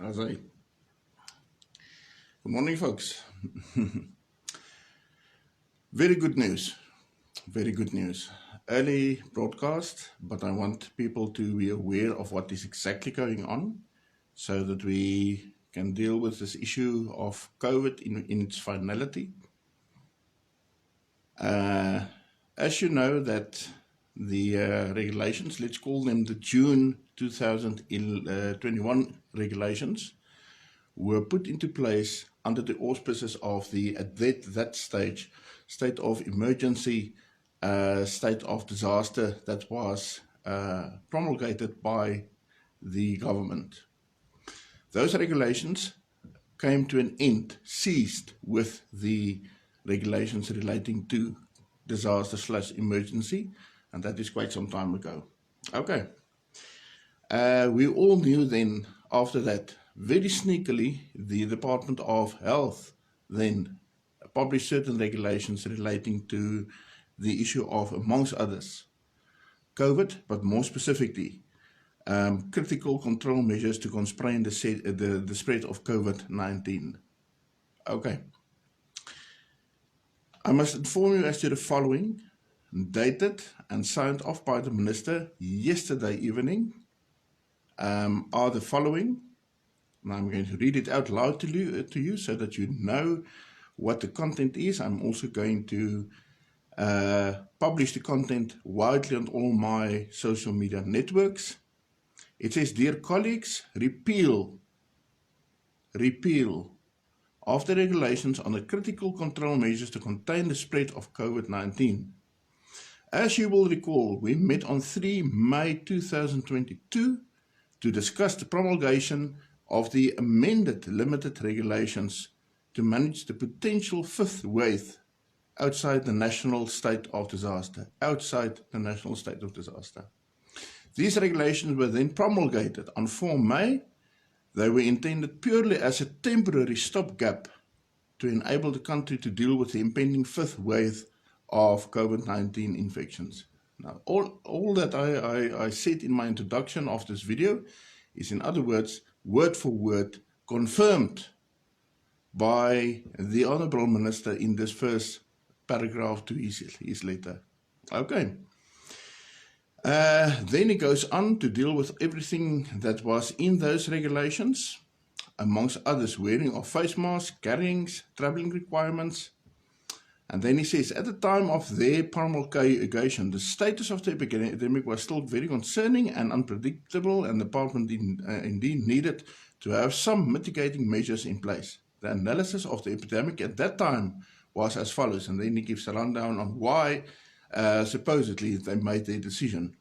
Good morning, folks. Very good news. Very good news. Early broadcast, but I want people to be aware of what is exactly going on so that we can deal with this issue of COVID in its finality. As you know, that the regulations, let's call them the June 2021 regulations, were put into place under the auspices of the, at that stage, state of emergency, state of disaster that was promulgated by the government. Those regulations came to an end, ceased with the regulations relating to disaster/emergency, and that is quite some time ago. Okay. We all knew then, after that, very sneakily, the Department of Health then published certain regulations relating to the issue of, amongst others, COVID, but more specifically, critical control measures to constrain the spread of COVID-19. Okay. I must inform you as to the following, dated and signed off by the Minister yesterday evening, are the following. And I'm going to read it out loud to you so that you know what the content is. I'm also going to publish the content widely on all my social media networks. It says, dear colleagues, repeal of the regulations on the critical control measures to contain the spread of COVID-19. As you will recall, we met on 3 May 2022 to discuss the promulgation of the amended limited regulations to manage the potential fifth wave outside the national state of disaster. These regulations were then promulgated on 4 May. They were intended purely as a temporary stopgap to enable the country to deal with the impending fifth wave of COVID-19 infections. Now, all that I said in my introduction of this video is, in other words, word for word, confirmed by the Honourable Minister in this first paragraph to his letter. Okay. Then he goes on to deal with everything that was in those regulations, amongst others, wearing of face masks, carryings, travelling requirements. And then he says, at the time of their promulgation, the status of the epidemic was still very concerning and unpredictable, and the Parliament indeed needed to have some mitigating measures in place. The analysis of the epidemic at that time was as follows, and then he gives a rundown on why supposedly they made their decision.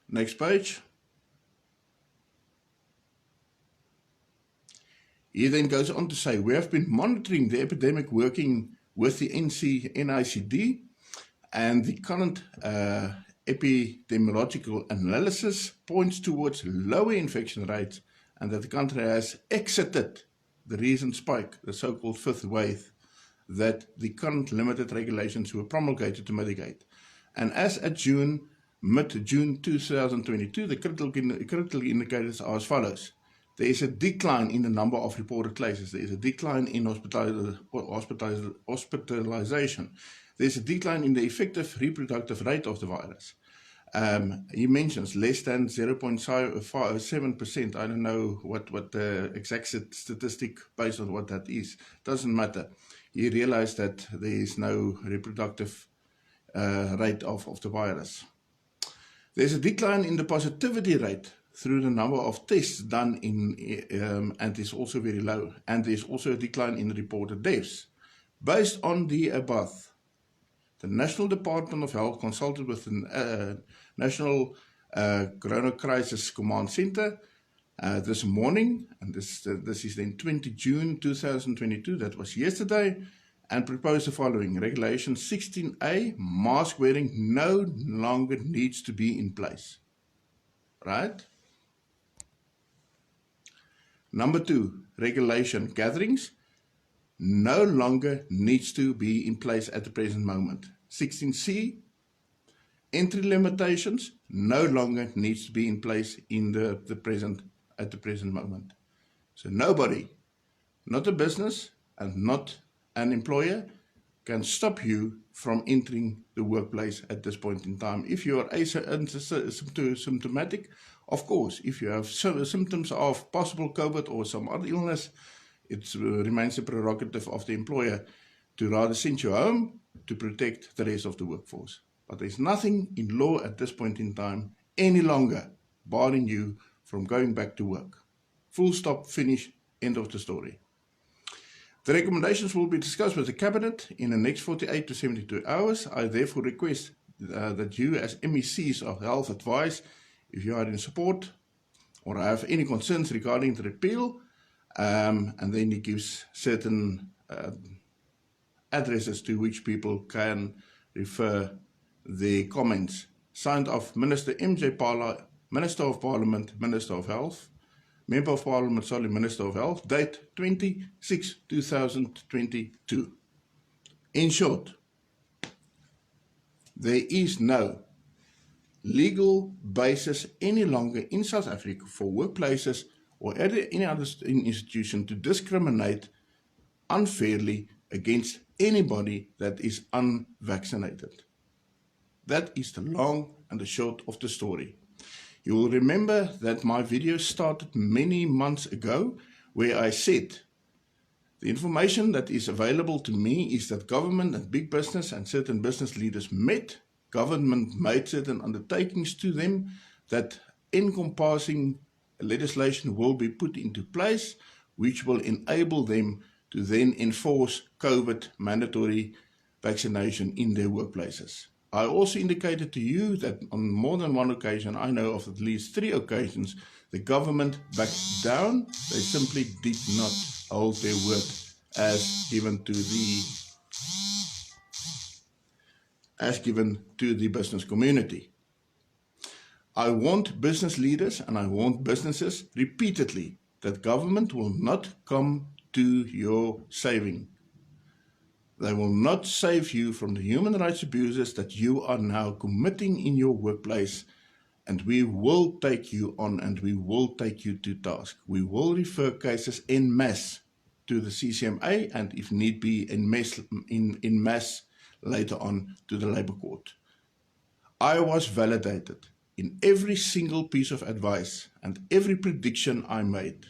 Next page. He then goes on to say, we have been monitoring the epidemic working with the NICD, and the current epidemiological analysis points towards lower infection rates and that the country has exited the recent spike, the so-called fifth wave, that the current limited regulations were promulgated to mitigate. And as at mid-June 2022, the critical indicators are as follows. There is a decline in the number of reported cases. There is a decline in hospitalization. There is a decline in the effective reproductive rate of the virus. He mentions less than 0.7%. I don't know what the exact statistic based on what that is. Doesn't matter. He realized that there is no reproductive rate of the virus. There's a decline in the positivity rate through the number of tests done and is also very low. And there's also a decline in reported deaths. Based on the above, the National Department of Health consulted with the National Corona Crisis Command Center this morning, and this is then 20 June 2022, that was yesterday, and proposed the following. Regulation 16A, mask wearing no longer needs to be in place. Right? Number 2, regulation gatherings no longer needs to be in place at the present moment. 16C, Entry limitations no longer needs to be in place in at the present moment. So nobody, not a business and not an employer, can stop you from entering the workplace at this point in time. If you are asymptomatic, of course, if you have symptoms of possible COVID or some other illness, it remains a prerogative of the employer to rather send you home to protect the rest of the workforce. But there's nothing in law at this point in time any longer barring you from going back to work. Full stop, finish, end of the story. The recommendations will be discussed with the Cabinet in the next 48 to 72 hours. I therefore request that you as MECs of Health advise if you are in support or have any concerns regarding the repeal, and then it gives certain addresses to which people can refer their comments. Signed off Minister M.J. Pala, Minister of Parliament, Minister of Health. Member of Parliament, sorry, Minister of Health, date 26/2022. In short, there is no legal basis any longer in South Africa for workplaces or any other institution to discriminate unfairly against anybody that is unvaccinated. That is the long and the short of the story. You will remember that my video started many months ago where I said the information that is available to me is that government and big business and certain business leaders met, government made certain undertakings to them that encompassing legislation will be put into place which will enable them to then enforce COVID mandatory vaccination in their workplaces. I also indicated to you that on more than one occasion, I know of at least 3 occasions, the government backed down. They simply did not hold their word as given to the business community. I warned business leaders and I warned businesses repeatedly that government will not come to your saving. They will not save you from the human rights abuses that you are now committing in your workplace, and we will take you on and we will take you to task. We will refer cases en masse to the CCMA and if need be en masse later on to the Labour Court. I was validated in every single piece of advice and every prediction I made.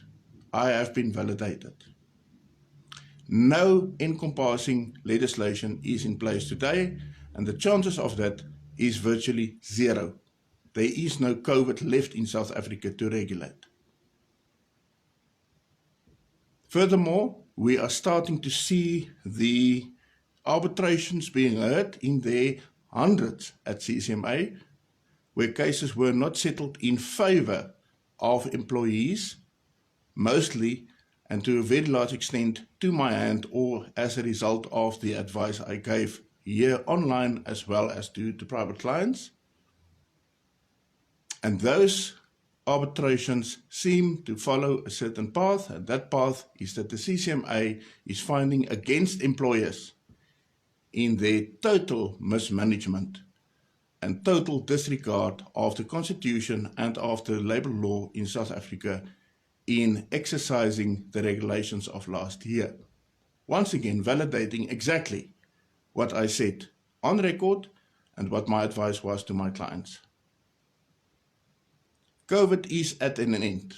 I have been validated. No encompassing legislation is in place today, and the chances of that is virtually zero. There is no COVID left in South Africa to regulate. Furthermore, we are starting to see the arbitrations being heard in their hundreds at CCMA, where cases were not settled in favor of employees, mostly and to a very large extent to my hand or as a result of the advice I gave here online as well as to private clients. And those arbitrations seem to follow a certain path, and that path is that the CCMA is finding against employers in their total mismanagement and total disregard of the Constitution and of the labour law in South Africa in exercising the regulations of last year. Once again, validating exactly what I said on record and what my advice was to my clients. COVID is at an end.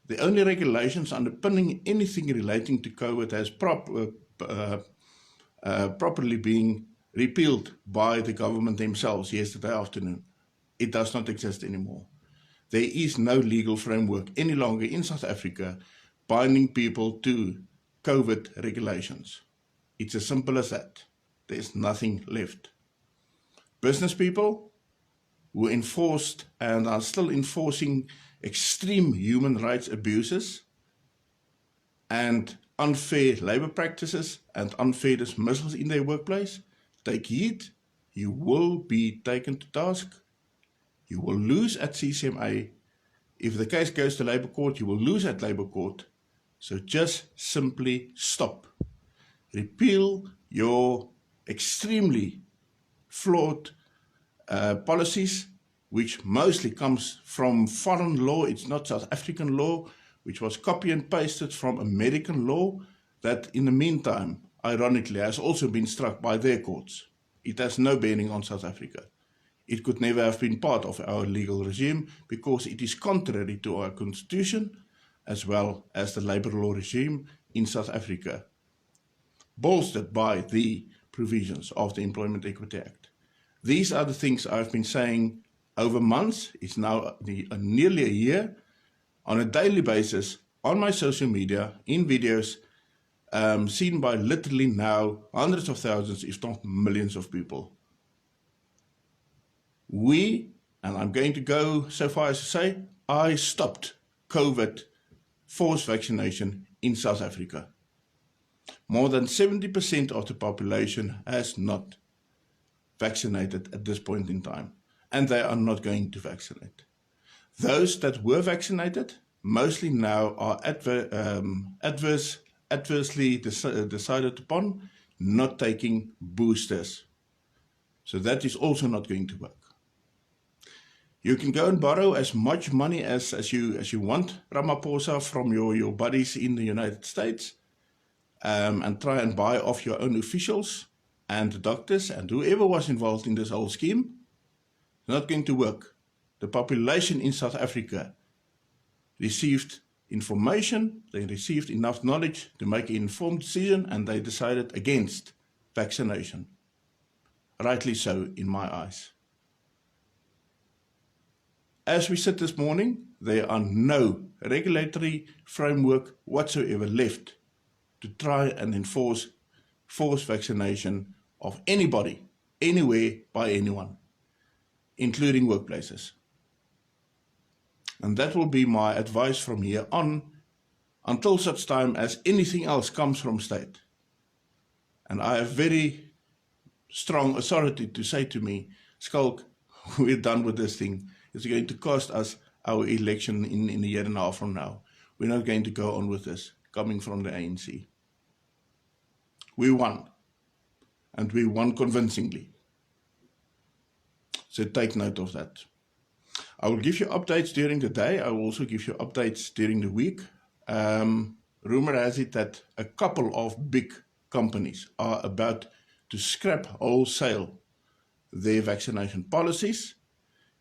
The only regulations underpinning anything relating to COVID has properly been repealed by the government themselves yesterday afternoon. It does not exist anymore. There is no legal framework any longer in South Africa binding people to COVID regulations. It's as simple as that. There's nothing left. Business people who enforced and are still enforcing extreme human rights abuses and unfair labor practices and unfair dismissals in their workplace, take heed. You will be taken to task. You will lose at CCMA. If the case goes to Labour Court, you will lose at Labour Court. So just simply stop. Repeal your extremely flawed policies, which mostly comes from foreign law. It's not South African law, which was copy and pasted from American law, that in the meantime, ironically, has also been struck by their courts. It has no bearing on South Africa. It could never have been part of our legal regime because it is contrary to our constitution as well as the labour law regime in South Africa, bolstered by the provisions of the Employment Equity Act. These are the things I've been saying over months. It's now nearly a year, on a daily basis, on my social media, in videos, seen by literally now hundreds of thousands, if not millions of people. We, and I'm going to go so far as to say, I stopped COVID forced vaccination in South Africa. More than 70% of the population has not vaccinated at this point in time, and they are not going to vaccinate. Those that were vaccinated mostly now are adversely decided upon not taking boosters. So that is also not going to work. You can go and borrow as much money as you want, Ramaphosa, from your buddies in the United States, and try and buy off your own officials and the doctors and whoever was involved in this whole scheme. It's not going to work. The population in South Africa received information, they received enough knowledge to make an informed decision, and they decided against vaccination. Rightly so, in my eyes. As we sit this morning, there are no regulatory framework whatsoever left to try and enforce forced vaccination of anybody, anywhere, by anyone, including workplaces. And that will be my advice from here on, until such time as anything else comes from state. And I have very strong authority to say to me, Skulk, we're done with this thing. It's going to cost us our election in a year and a half from now. We're not going to go on with this, coming from the ANC. We won, and we won convincingly. So take note of that. I will give you updates during the day. I will also give you updates during the week. Rumor has it that a couple of big companies are about to scrap wholesale their vaccination policies.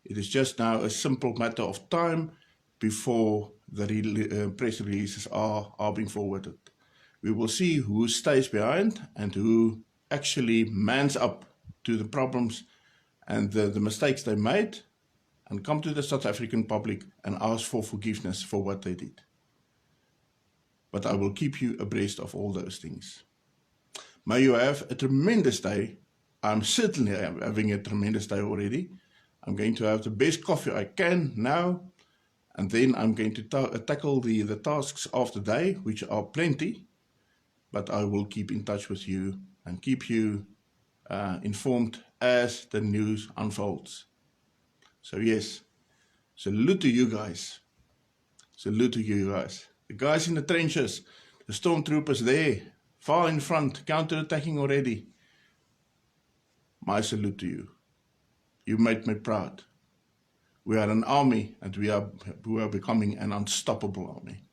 It is just now a simple matter of time before the press releases are being forwarded. We will see who stays behind and who actually mans up to the problems and the mistakes they made, and come to the South African public and ask for forgiveness for what they did. But I will keep you abreast of all those things. May you have a tremendous day. I'm certainly having a tremendous day already. I'm going to have the best coffee I can now, and then I'm going to tackle the tasks of the day, which are plenty, but I will keep in touch with you and keep you informed as the news unfolds. So yes, salute to you guys. Salute to you guys. The guys in the trenches, the stormtroopers there, far in front, counter-attacking already. My salute to you. You made me proud. We are an army, and we are becoming an unstoppable army.